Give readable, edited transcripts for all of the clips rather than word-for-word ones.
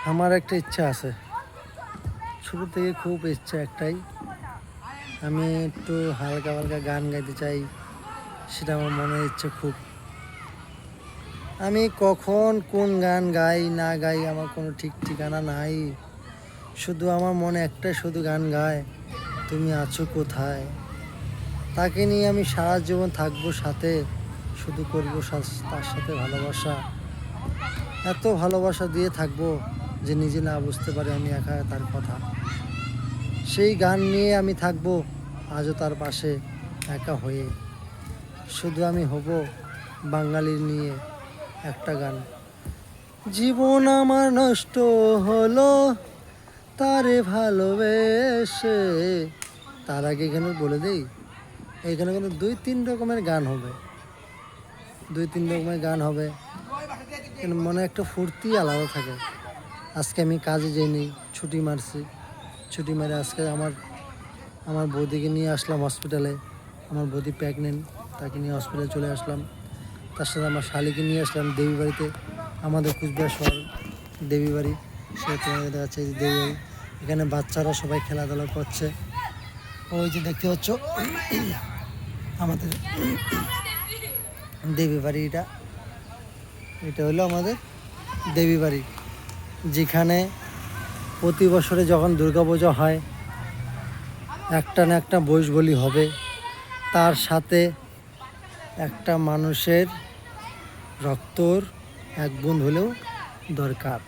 আমার একটা ইচ্ছা আছে, শুরু থেকে খুব ইচ্ছা একটাই, আমি একটু হালকা হালকা গান গাইতে চাই। সেটা আমার মনের ইচ্ছে খুব। আমি কখন কোন গান গাই না গাই আমার কোনো ঠিক ঠিকানা নাই। শুধু আমার মনে একটা শুধু গান গায়, তুমি আছো কোথায়। তাকে নিয়ে আমি সারা জীবন থাকবো সাথে, শুধু করবো তার সাথে ভালোবাসা। এত ভালোবাসা দিয়ে থাকবো যে নিজে না বুঝতে পারি আমি একা তার কথা। সেই গান নিয়ে আমি থাকবো আজও তার পাশে একা হয়ে। শুধু আমি হব বাঙালির নিয়ে একটা গান। জীবন আমার নষ্ট হলো তারে ভালোবেসে। তার আগে এখানে বলে দেই, এখানে কিন্তু 2-3 রকমের গান হবে, 2-3 রকমের গান হবে। কিন্তু মনে একটা ফুর্তি আলাদা থাকে। আজকে আমি কাজে যাইনি, ছুটি মারছি। ছুটি মারে আজকে আমার বৌদিকে নিয়ে আসলাম হসপিটালে। আমার বৌদি প্রেগনেন্ট, তাকে নিয়ে হসপিটালে চলে আসলাম। তার সাথে আমার শালিকে নিয়ে আসলাম দেবী বাড়িতে, আমাদের কুচবিহার শহর দেবী বাড়ি। সে তোমাদের দেখাচ্ছে যে দেবী বাড়ি। এখানে বাচ্চারা সবাই খেলাধুলা করছে। ওই যে দেখতে পাচ্ছ আমাদের দেবী বাড়ি, এটা হলো আমাদের দেবী বাড়ি, যেখানে প্রতি বছরে যখন দুর্গাপূজা হয় একটা না একটা বৈশ বলি হবে। তার সাথে একটা মানুষের রক্তর এক বুঁদ হলেও দরকার।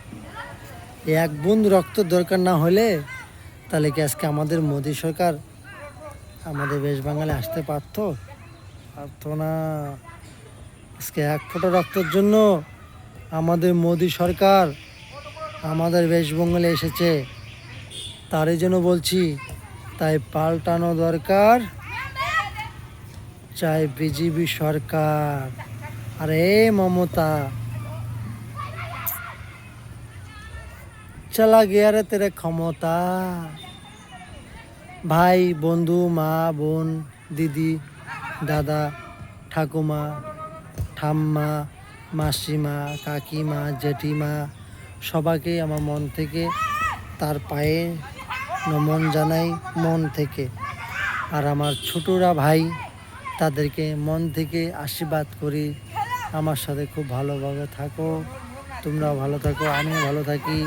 এই এক বুঁদ রক্ত দরকার না হলে তাহলে কি আজকে আমাদের মোদী সরকার আমাদের ওয়েস্ট বেঙ্গলে আসতে পারতো না। আজকে এক ফোঁটা রক্তের জন্য আমাদের মোদী সরকার আমাদের ওয়েস্ট বেঙ্গলে এসেছে। তারই জন্য বলছি, তাই পাল্টানো দরকার, চাই বিজেপি সরকার। আরে মমতা, চলা গিয়া রে তেরে ক্ষমতা। ভাই বন্ধু মা বোন দিদি দাদা ঠাকুমা ঠাম্মা মাসিমা কাকিমা জেঠিমা সবাইকে আমার মন থেকে তার পায়ে নমন জানাই মন থেকে। আর আমার ছোটরা ভাই তাদেরকে মন থেকে আশীর্বাদ করি, আমার সাথে খুব ভালোভাবে থাকো, তোমরাও ভালো থাকো, আমিও ভালো থাকি।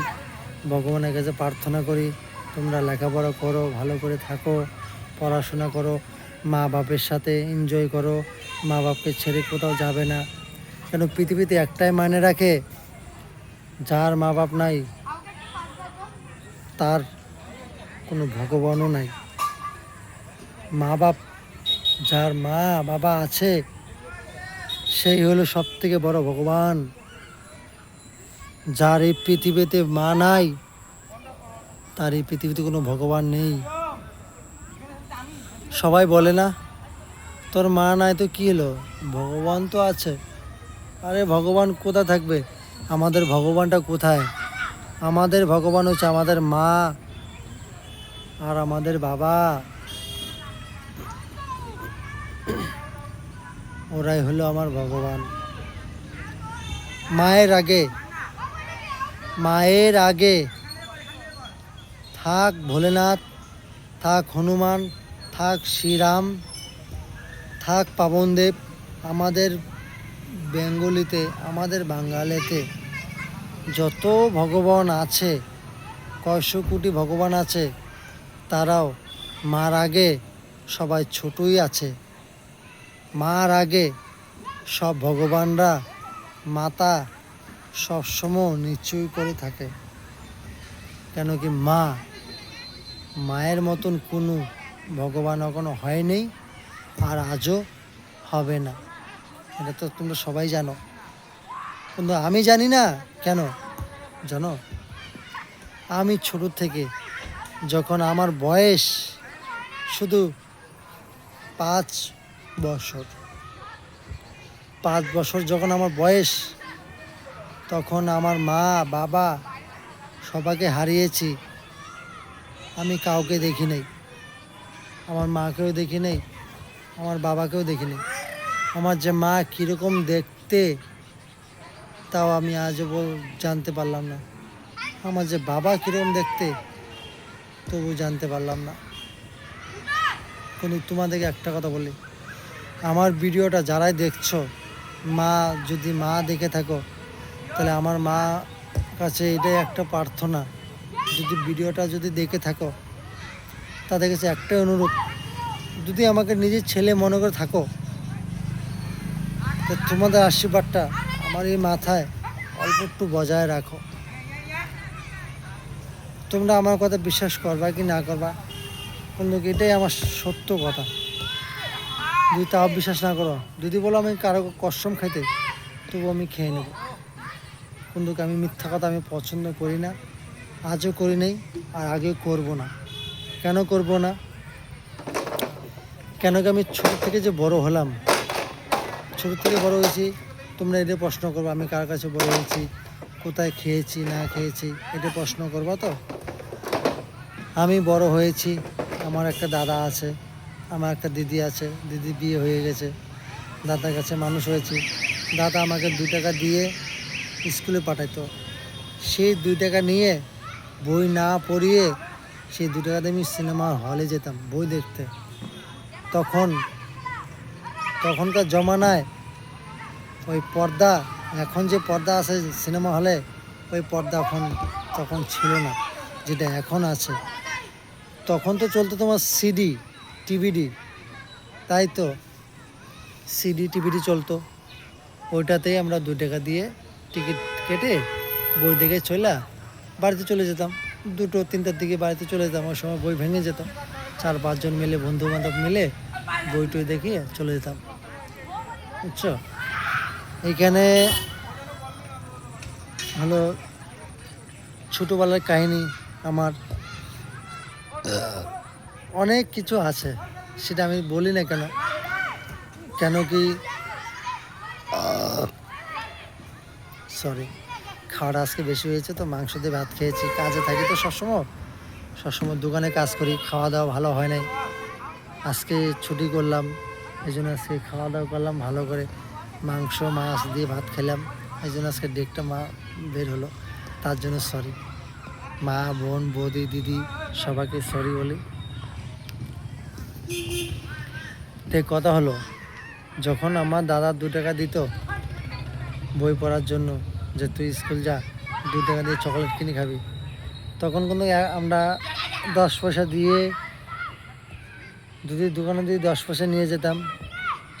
ভগবানের কাছে প্রার্থনা করি তোমরা লেখাপড়া করো, ভালো করে থাকো, পড়াশোনা করো, মা বাপের সাথে এনজয় করো, মা বাপকে ছেড়ে কোথাও যাবে না। কেন পৃথিবীতে একটাই মানে রাখে, যার মা বাপ নাই তার কোনো ভগবানও নাই। মা বাপ, যার মা বাবা আছে সেই হলো সব থেকে বড় ভগবান। যার এই পৃথিবীতে মা নাই তার এই পৃথিবীতে কোনো ভগবান নেই। সবাই বলে না তোর মা নাই তো কী হলো, ভগবান তো আছে। আরে ভগবান কোথায় থাকবে, আমাদের ভগবানটা কোথায়? আমাদের ভগবান হচ্ছে আমাদের মা আর আমাদের বাবা। ওরাই হলো আমার ভগবান। মায়ের আগে থাক ভোলেনাথ, থাক হনুমান, থাক শ্রীরাম, থাক পাবনদেব। আমাদের বেঙ্গলিতে, আমাদের বাঙালিতে যত ভগবান আছে, কয়শো কোটি ভগবান আছে, তারাও মার আগে সবাই ছোটই আছে। মার আগে সব ভগবানরা মাতা সবসময় নিচুই করে থাকে। কেন কি মায়ের মতন কোনো ভগবান এখনো হয়নি আর আজও হবে না। এটা তো তোমরা সবাই জানো, কিন্তু আমি জানি না। কেন জানো? আমি ছোট থেকে যখন আমার বয়স শুধু 5 বছর যখন আমার বয়স, তখন আমার মা বাবা সবাইকে হারিয়েছি। আমি কাউকে দেখি নাই, আমার মাকেও দেখি নাই, আমার বাবাকেও দেখি নাই। আমার যে মা কীরকম দেখতে তাও আমি আজও জানতে পারলাম না। আমার যে বাবা কীরকম দেখতে তবু জানতে পারলাম না। কিন্তু তোমাদেরকে একটা কথা বলি, আমার ভিডিওটা যারাই দেখছো, যদি মা দেখে থাকো, তাহলে আমার মা কাছে এটাই একটা প্রার্থনা, যদি ভিডিওটা যদি দেখে থাকো তাদের কাছে একটাই অনুরোধ, যদি আমাকে নিজের ছেলে মনে করে থাকো, তো তোমাদের আশীর্বাদটা আমার এই মাথায় অল্প একটু বজায় রাখো। তোমরা আমার কথা বিশ্বাস করবা কি না করবা, কিন্তু এটাই আমার সত্য কথা। যদি তাও বিশ্বাস না করো, যদি বলো আমি কারো কসম খাইতে, তবু আমি খেয়ে নেব। কিন্তু আমি মিথ্যা কথা আমি পছন্দ করি না, আজও করি নাই, আর আগেও করব না। কেন করব না? কেন কি আমি ছোট থেকে যে বড় হলাম, ছোট থেকে বড় হয়েছি, তোমরা এটা প্রশ্ন করবো আমি কার কাছে বড় হয়েছি, কোথায় খেয়েছি না খেয়েছি, এটা প্রশ্ন করবা তো। আমি বড় হয়েছি, আমার একটা দাদা আছে, আমার একটা দিদি আছে, দিদি বিয়ে হয়ে গেছে, দাদার কাছে মানুষ হয়েছি। দাদা আমাকে 2 টাকা দিয়ে স্কুলে পাঠাইতো, সেই 2 টাকা নিয়ে বই না পড়িয়ে সেই 2 টাকা দিয়ে আমি সিনেমা হলে যেতাম বই দেখতে। তখনকার জমানায় ওই পর্দা, এখন যে পর্দা আছে সিনেমা হলে, ওই পর্দা তখন ছিল না যেটা এখন আছে। তখন তো চলতো তোমার সিডি টিভিডি, তাই তো সিডি টিভিডি চলতো, ওইটাতেই আমরা 2 টাকা দিয়ে টিকিট কেটে বই দেখে বাড়িতে চলে যেতাম। 2-3টার দিকে বাড়িতে চলে যেতাম। ওই সময় বই ভেঙে যেত, 4-5 জন মিলে, বন্ধু বান্ধব মিলে বই টই দেখিয়ে চলে যেতাম, বুঝছো। এইখানে হলো ছোটোবেলার কাহিনী। আমার অনেক কিছু আছে, সেটা আমি বলি না কেন কি সরি, খাওয়াটা আজকে বেশি হয়েছে তো, মাংস দিয়ে ভাত খেয়েছি। কাজে থাকি তো সবসময় দোকানে কাজ করি, খাওয়া দাওয়া ভালো হয় নাই। আজকে ছুটি করলাম, এই জন্য আজকে খাওয়া দাওয়া করলাম ভালো করে, মাংস মাছ দিয়ে ভাত খেলাম, এই জন্য আজকে ডেকটা বের হলো, তার জন্য সরি। মা, বোন, বৌদি, দিদি সবাইকে সরি বলি। তো কথা হলো, যখন আমার দাদা 2 টাকা দিত বই পড়ার জন্য, যে তুই স্কুল যা, 2 টাকা দিয়ে চকলেট কিনে খাবি, তখন কিন্তু আমরা 10 পয়সা দিয়ে, যদি দোকানে দিয়ে 10 পয়সা নিয়ে যেতাম,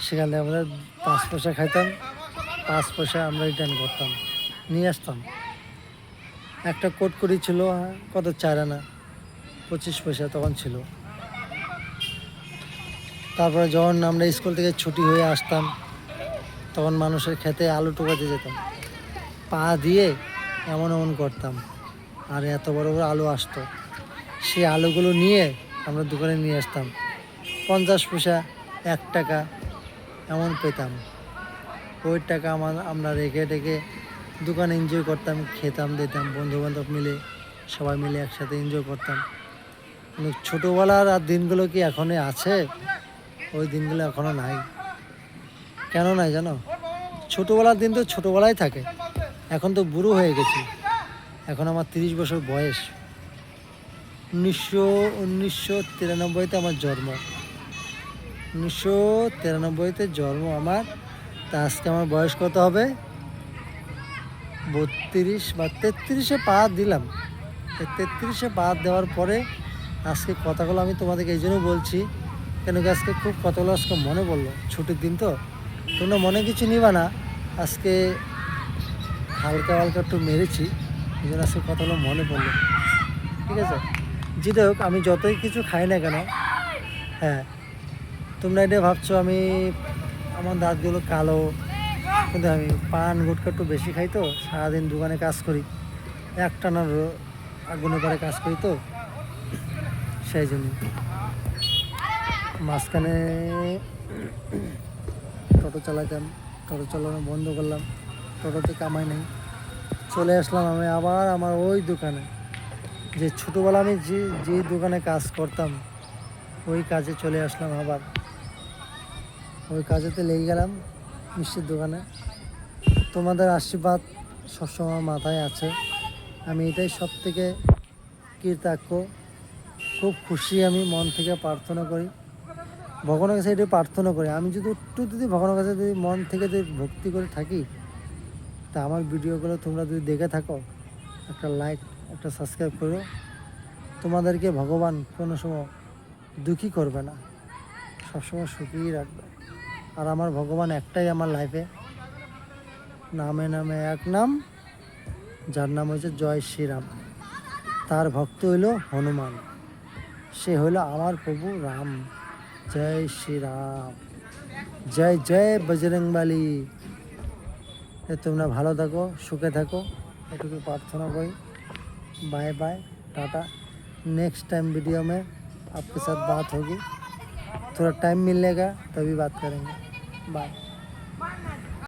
সেখান থেকে আমরা 5 পয়সা খাইতাম, 5 পয়সা আমরা রিটার্ন করতাম, নিয়ে আসতাম। একটা কোটকুড়ি ছিল, কত 4 আনা, 25 পয়সা তখন ছিল। তারপরে যখন আমরা স্কুল থেকে ছুটি হয়ে আসতাম, তখন মানুষের খেতে আলু টোকাতে যেতাম, পা দিয়ে এমন করতাম, আর এত বড় বড় আলু আসতো। সেই আলুগুলো নিয়ে আমরা দোকানে নিয়ে আসতাম, 50 পয়সা, 1 টাকা এমন পেতাম। ওই টাকা আমরা রেখে দোকানে এনজয় করতাম, খেতাম দিতাম, বন্ধুবান্ধব মিলে সবাই মিলে একসাথে এনজয় করতাম। কিন্তু ছোটোবেলার আর দিনগুলো কি এখনই আছে? ওই দিনগুলো এখনও নাই। কেন নাই জানো? ছোটোবেলার দিন তো ছোটোবেলায় থাকে, এখন তো বুড়ো হয়ে গেছি। এখন আমার 30 বছর বয়স। 1993-তে আমার জন্ম, 1993-তে জন্ম আমার। তা আজকে আমার বয়স কত হবে? 32 বা 33-এ পা দিলাম। 33-এ পা দেওয়ার পরে আজকে কথাগুলো আমি তোমাদেরকে এই জন্য বলছি, কেন কি আজকে খুব কথাগুলো আজকে মনে পড়লো। ছুটির দিন তো, তোমরা মনে কিছু নিবা না, আজকে হালকা একটু মেরেছি, এই জন্য আজকে কথাগুলো মনে পড়লো, ঠিক আছে। যেটা হোক, আমি যতই কিছু খাই না কেন, হ্যাঁ, তোমরা এটা ভাবছো আমি, আমার দাঁতগুলো কালো, কিন্তু আমি পান গুটকা একটু বেশি খাই তো, সারাদিন দোকানে কাজ করি, একটানা আগুনের পরে কাজ করি তো, সেই জন্য। মাঝখানে টোটো চালাতাম, টোটো চালানো বন্ধ করলাম, টোটোতে কামাই নেই, চলে আসলাম আমি আবার আমার ওই দোকানে, যে ছোটোবেলা আমি যে দোকানে কাজ করতাম, ওই কাজে চলে আসলাম আবার। ওই কাজেতে লেগে গেলাম, মিষ্টির দোকানে। তোমাদের আশীর্বাদ সবসময় মাথায় আছে, আমি এটাই সব থেকে কৃতজ্ঞ, খুব খুশি, আমি মন থেকে প্রার্থনা করি ভগবানের কাছে, এটাই প্রার্থনা করি আমি যদি একটু যদি ভগবানের কাছে যদি মন থেকে যদি ভক্তি করে থাকি, তা আমার ভিডিওগুলো তোমরা যদি দেখে থাকো, একটা লাইক একটা সাবস্ক্রাইব করো। তোমাদেরকে ভগবান কোনো সময় দুঃখী করবে না, সবসময় সুখী রাখবে। আর আমার ভগবান একটাই আমার লাইফে, নামে নামে এক নাম, যার নাম হচ্ছে জয় শ্রীরাম। তার ভক্ত হইল হনুমান, সে হইল আমার প্রভু রাম। জয় শ্রীরাম, জয় জয় বজরংবলী। তোমরা ভালো থাকো, সুখে থাকো, এটুকু प्रार्थना करी। Bye bye, tata. Next time video में आपके साथ बात होगी, थोड़ा टाइम मिलेगा तभी बात करेंगे। बाय।